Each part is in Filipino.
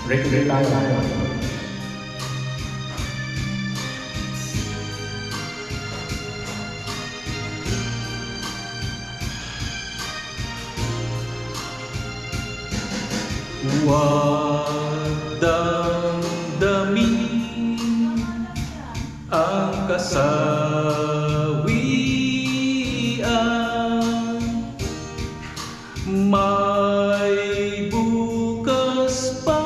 Ready tayo. Huwag damdamin ang kasawian, may bukas pa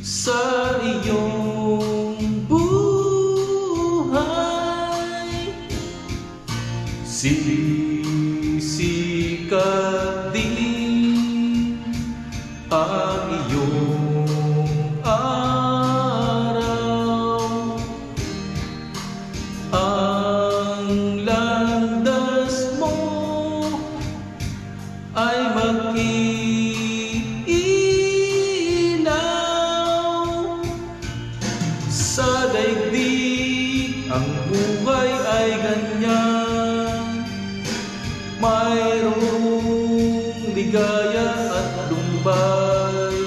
sa iyong buhay. Sisikat din ang iyong araw, ang landas mo ay mag-iilaw. Sa daigdig ang buhay ay ganyan, mayroong ligaya at lumbay,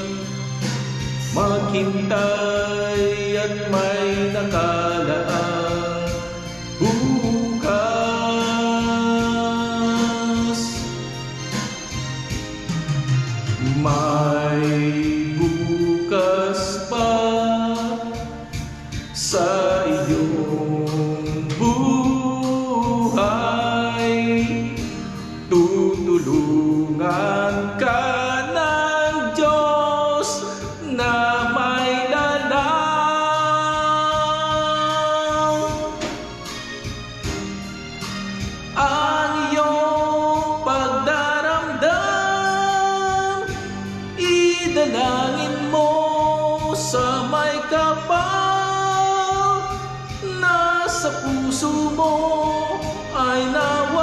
maghintay at may nakalaang bukas. May bukas pa sa iyong buhay, tutulungan ka ng Diyos na may lalaw. Ang iyong pagdaramdam, idalangin mo sa may kapal, na sa puso mo ay nawa